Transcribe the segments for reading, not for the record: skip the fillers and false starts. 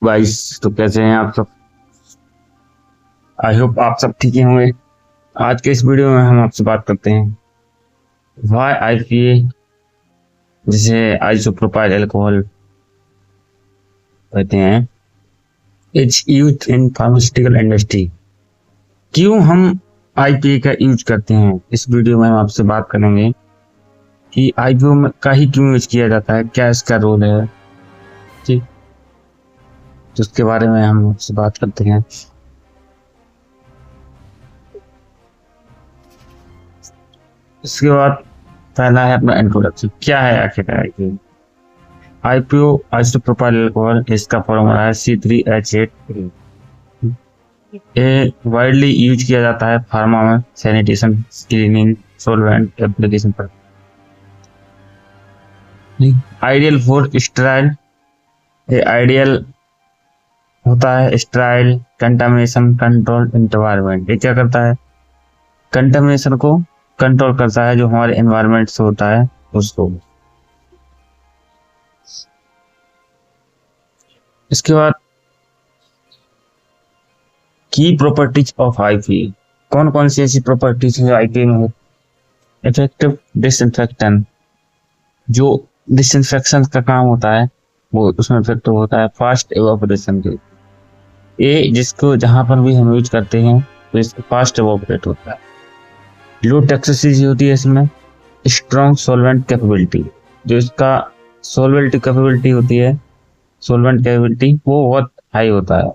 Guys, तो कैसे हैं आप सब। आई होप आप सब ठीक ही होंगे। आज के इस वीडियो में हम आपसे बात करते हैं वाई आईपीए, जिसे आइसोप्रोपाइल अल्कोहल कहते हैं, it's use in pharmaceutical industry. क्यों हम आईपीए का यूज करते हैं, इस वीडियो में हम आपसे बात करेंगे कि आईपीओ में का ही क्यों यूज किया जाता है, क्या इसका रोल है। ठीक, तो उसके बारे में हम आपसे बात करते हैं। इसके बाद पहला है अपना इंट्रोडक्शन। क्या है आखिर आईपीओ? आईपीओ आइसोप्रोपाइल अल्कोहल, इसका फॉर्मूला है C3H8। ये वाइडली यूज किया जाता है फार्मा में, सैनिटेशन, क्लीनिंग, सॉल्वेंट एप्लीकेशन पर। आइडियल फॉर स्टेराइल, ये आइडियल होता है स्टेराइल कंटामिनेशन कंट्रोल एनवायरनमेंट। ये क्या करता है? कंटामिनेशन को कंट्रोल करता है, जो हमारे एनवायरनमेंट से होता है उसको। इसके बाद की प्रॉपर्टीज ऑफ आईपीए। कौन कौन सी ऐसी प्रॉपर्टीज है आईपीए में? इफेक्टिव डिसइंफेक्टेंट, जो डिसइंफेक्शन का काम होता है वो उसमें इफेक्टिव होता है। फास्ट एवापोरेशन के, ये जिसको जहां पर भी हम यूज करते हैं तो इसको फास्ट एवापोरेट होता है। लो टॉक्सिसिटी होती है इसमें। स्ट्रॉन्ग सॉल्वेंट कैपेबिलिटी, जो इसका सॉल्वेंट कैपेबिलिटी होती है, सॉल्वेंट कैपेबिलिटी वो बहुत हाई होता है।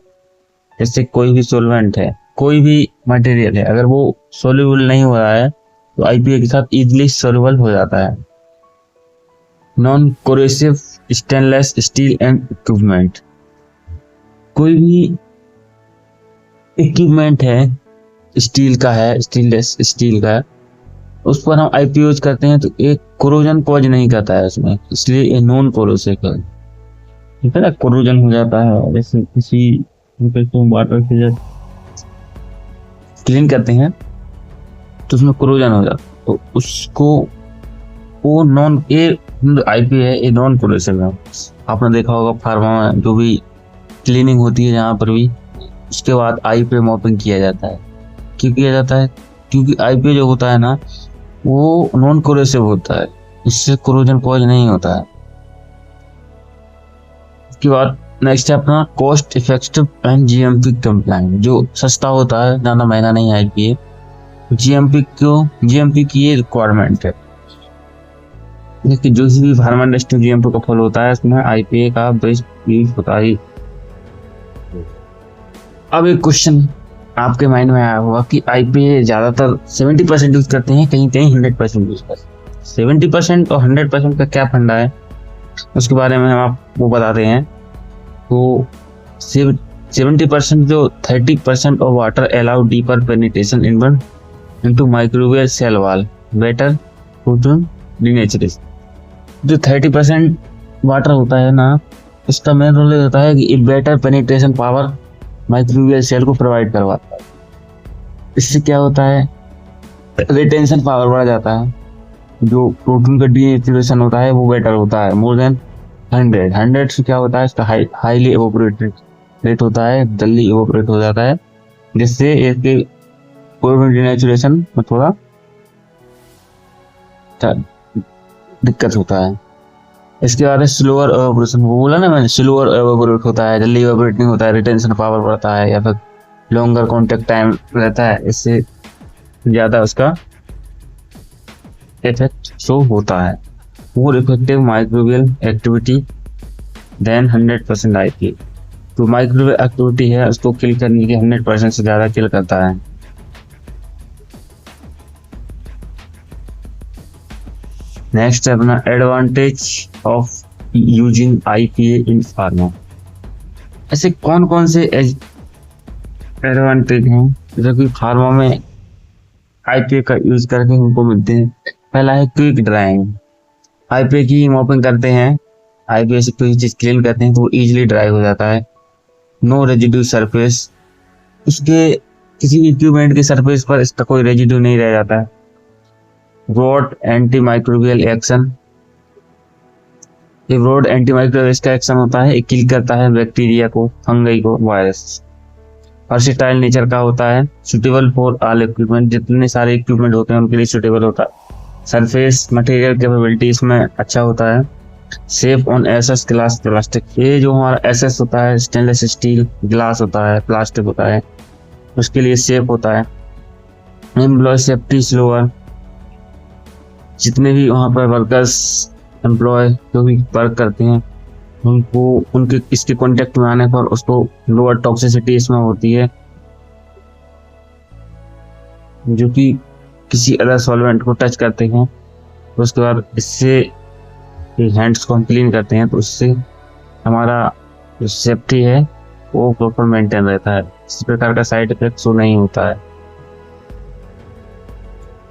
जैसे कोई भी सॉल्वेंट है, कोई भी मटेरियल है, अगर वो सोल्यूबल नहीं हो रहा है तो आईपीए के साथ इजीली सोल्यूबल हो जाता है। Non coercive stainless steel and equipment, कोई भी इक्विपमेंट है स्टील का है, स्टेनलेस स्टील का है, उस पर हम आईपीए यूज करते हैं तो एक कोरोजन कॉज नहीं करता है उसमें, इसलिए ये नॉन कोरोसिव है। ठीक है ना, कोरोजन हो जाता है जैसे किसी वाटर से जब क्लीन करते हैं तो उसमें कोरोजन हो जाता है, तो उसको वो नॉन, ये आईपीए है, ये नॉन कोरोसिव है। आपने देखा होगा फार्मा में जो भी क्लीनिंग होती है जहाँ पर भी, उसके बाद आईपीए मॉपिंग किया जाता है। क्यों किया जाता है? क्योंकि आईपीए जो होता है ना वो नॉन कोरोसिव होता है, इससे कोरोजन कॉज नहीं होता है। उसके बाद नेक्स्ट है अपना cost effective and GMP compliant, जो सस्ता होता है, ज़्यादा महंगा नहीं है आईपीए। जीएमपी क्यों? जीएमपी की ये रिक्वायरमेंट है, देखिए जो भी फार्मा इंडस्ट्री जीएमपी का फॉलो होता है उसमें आईपीए का बेस्ट यूज होता है। अब एक क्वेश्चन आपके माइंड में आया होगा कि आईपीए ज्यादातर 70% यूज करते हैं, कहीं कहीं 100% यूज करते हैं। 70% और 100% का क्या फंडा है उसके बारे में हम आपको बताते हैं। तो 70% जो 30% of water allow deeper penetration into microwave cell wall better protein denaturation. जो 30% वाटर होता है ना, उसका मेन रोल ये होता है कि ये better penetration power microwave cell को प्रोवाइड करवाता है। इससे क्या होता है? रिटेंशन पावर बढ़ जाता है, जो प्रोटीन का डीनेचुरेशन होता है वो बेटर होता है, मोर देन 100 से क्या होता है, इसका हाईली एवोपरेट रेट होता है, जल्दी एवोपरेट हो जाता है, जिससे इसके प्रोटीन डीनेचुरेशन में थोड़ा दिक्कत होता है। इसके बाद है स्लोअर एवोपरेशन, वो बोला ना मैंने, स्लोअर एवोपरेट होता है, जल्दी एवोपरेट नहीं होता है, रिटेंशन पावर बढ़ता है, या फिर लॉन्गर कॉन्टेक्ट टाइम रहता है, इससे ज़्यादा उसका इफेक्ट शो होता है। More effective microbial activity than 100% IPA, तो माइक्रोबियल एक्टिविटी है उसको किल करने की 100% से ज़्यादा किल करता है। नेक्स्ट है अपना advantage of using IPA in pharma. ऐसे कौन कौन से एडवांटेज हैं जो कि फार्मा में आईपीए का यूज करके हमको मिलते हैं? पहला है क्विक ड्राइंग। आईपीए की मॉपिंग करते हैं, आईपीए से कोई चीज क्लीन करते हैं तो वो इजीली ड्राई हो जाता है। नो रेजिड्यू सरफेस, उसके किसी इक्विपमेंट के सरफेस पर इसका कोई रेजिड्यू नहीं रह जाता है। ब्रॉड एंटी माइक्रोबियल एक्शन, ये ब्रॉड एंटीमाइक्रोबियल का एक्शन होता है, किल करता है बैक्टीरिया को, फंगई को, वायरस। वर्सेटाइल नेचर का होता है, सुटेबल फॉर ऑल इक्विपमेंट, जितने सारे इक्विपमेंट होते हैं उनके लिए सुटेबल होता है। सरफेस मटेरियल कैपेबिलिटी इसमें अच्छा होता है। Safe on SS glass plastic, ये जो हमारा एसएस होता है स्टेनलेस स्टील ग्लास होता है, प्लास्टिक होता है, उसके लिए सेफ होता है। एम्प्लॉय सेफ्टी स्लोअर, जितने भी वहाँ पर वर्कर्स एम्प्लॉय जो भी वर्क करते हैं उनको उनके इसके कांटेक्ट में आने पर उसको लोअर टॉक्सिसिटी इसमें होती है, जो कि किसी अदर सॉल्वेंट को टच करते हैं तो उसके बाद इससे हैंड्स को हम क्लीन करते हैं तो उससे हमारा जो सेफ्टी है वो प्रॉपर मेंटेन रहता है, इस प्रकार का साइड इफेक्ट शो नहीं होता है।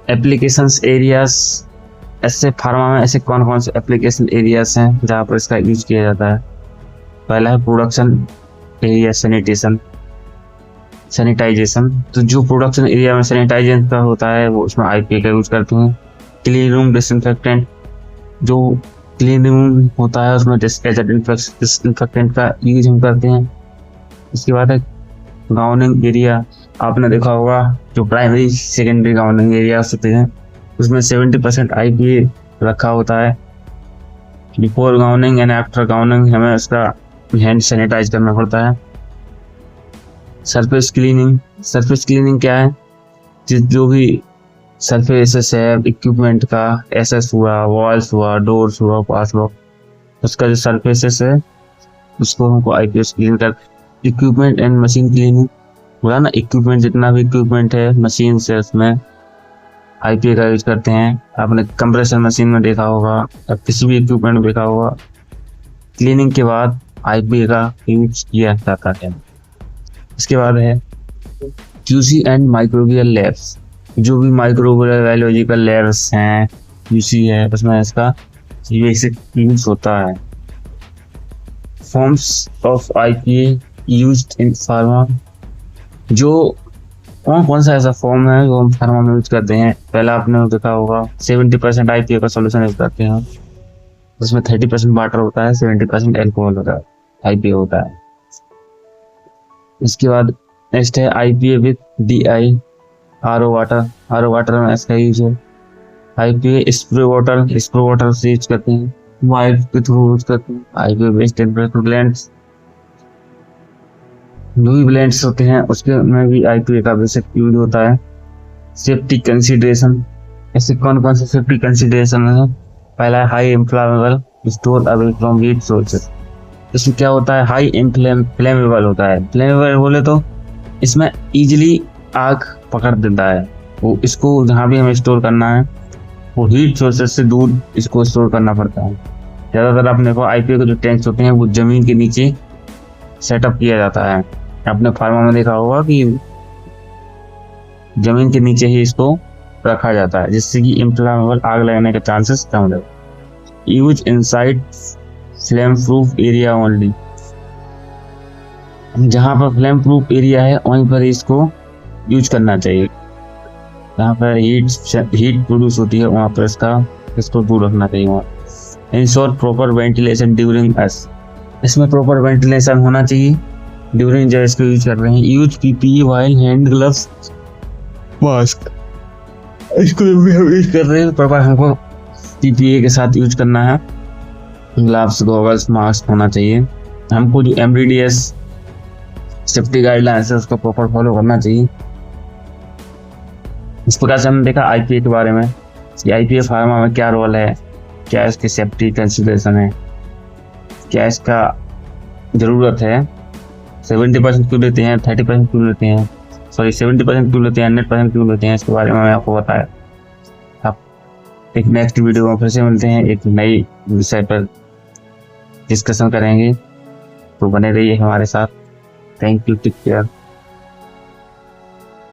एप्लीकेशंस एरियाज, ऐसे फार्मा में ऐसे कौन कौन से एप्लीकेशन एरियाज हैं जहाँ पर इसका यूज किया जाता है। पहला है प्रोडक्शन एरिया सैनिटाइजेशन, तो जो प्रोडक्शन एरिया में सैनिटाइजेशन का होता है वो उसमें आईपीए का यूज करते हैं। क्लीन रूम डिसइंफेक्टेंट, जो क्लीन रूम होता है उसमें डिसइंफेक्टेंट का यूज हम करते हैं। इसके बाद है गाउनिंग एरिया, आपने देखा होगा जो प्राइमरी सेकेंडरी गाउनिंग एरिया होते हैं उसमें 70% आईपीए रखा होता है। Before gowning and after gowning हमें उसका हैंड सैनिटाइज करना पड़ता है। सरफेस क्लीनिंग क्या है, जो भी सरफेसेस है इक्विपमेंट का, एसएस हुआ, वॉल्स हुआ, डोर्स हुआ, पास हुआ, उसका जो सरफेसेस है उसको हमको आईपीएस क्लीन कर। इक्विपमेंट एंड मशीन क्लीनिंग बोला ना, इक्विपमेंट जितना भी इक्विपमेंट है मशीन से उसमें आईपीए का यूज करते हैं। आपने कंप्रेसर मशीन में देखा होगा या किसी भी इक्विपमेंट में देखा होगा, क्लीनिंग के बाद आईपीए का यूज किया जाता है। इसके बाद है क्यूसी एंड माइक्रोबियल लैब्स, जो भी माइक्रोबियल बायोलॉजिकल लैब्स हैं, क्यूसी है, उसमें इसका बेसिक यूज होता है। Forms of IPA used in pharma, जो कौन सा ऐसा फॉर्म है जो हम फार्मा में यूज करते हैं। पहला आपने देखा होगा 70% आईपीए का सॉल्यूशन यूज करते हैं, उसमें 30% वाटर होता है, 70% एल्कोहल होता है, आईपीए होता है। इसके बाद नेक्स्ट है IPA with DI, RO water में इसका यूज है। आईपीए स्प्रे वाटर से यूज करते हैं, वाइप के थ्रू यूज करते हैं। आईपीए बेस्ड टेम्परेचर ब्लेंड्स, जो भी ब्लेंड्स होते हैं उसके में भी आईपीए का बेसिक यूज होता है। सेफ्टी कंसीडरेशन, ऐसे कौन कौन से सेफ्टी कंसीडरेशन है। पहला है high inflammable, store away from heat sources, इसमें क्या होता है हाई फ्लेमेबल होता है। फ्लेमेबल बोले तो इसमें इजीली आग पकड़ देता है, वो इसको जहाँ भी हमें स्टोर करना है वो हीट सोर्सेस से दूर इसको स्टोर करना पड़ता है। ज़्यादातर अपने को आईपीए के जो टैंक्स होते हैं वो जमीन के नीचे सेटअप किया जाता है। आपने फार्मा में देखा होगा कि जमीन के नीचे ही इसको रखा जाता है, जिससे कि इन्फ्लेमेबल आग लगने के चांसेस कम हो। Use inside flame proof area only, जहाँ पर फ्लेम प्रूफ एरिया है वहीं पर इसको यूज करना चाहिए। जहाँ पर हीट प्रोड्यूस होती है वहाँ पर इसको दूर रखना चाहिए वहाँ। Ensure proper ventilation during S, इसमें प्रॉपर वेंटिलेशन होना चाहिए ड्यूरिंग जब इसको यूज कर रहे हैं। Use PPE while hand gloves mask, इसको भी हम यूज कर रहे हैं प्रॉपर हमको पीपीई के साथ यूज करना है। ग्लव्स, गॉगल्स, मास्क होना चाहिए। हमको जो एमडीडीएस सेफ्टी गाइडलाइंस है उसको प्रॉपर फॉलो करना चाहिए। इस प्रकार से हमने देखा आईपीए के बारे में कि आईपीए फार्मा में क्या रोल है, क्या इसकी सेफ्टी कंसिडरेशन है, क्या इसका ज़रूरत है। 70% क्यों लेते हैं, 30% क्यों लेते हैं, 70% क्यों लेते हैं, 100% क्यों लेते हैं, इसके बारे में मैंने आपको बताया। आप एक नेक्स्ट वीडियो में फिर से मिलते हैं, एक नई विषय पर डिस्कशन करेंगे, तो बने रहिए हमारे साथ। Thank you, take care.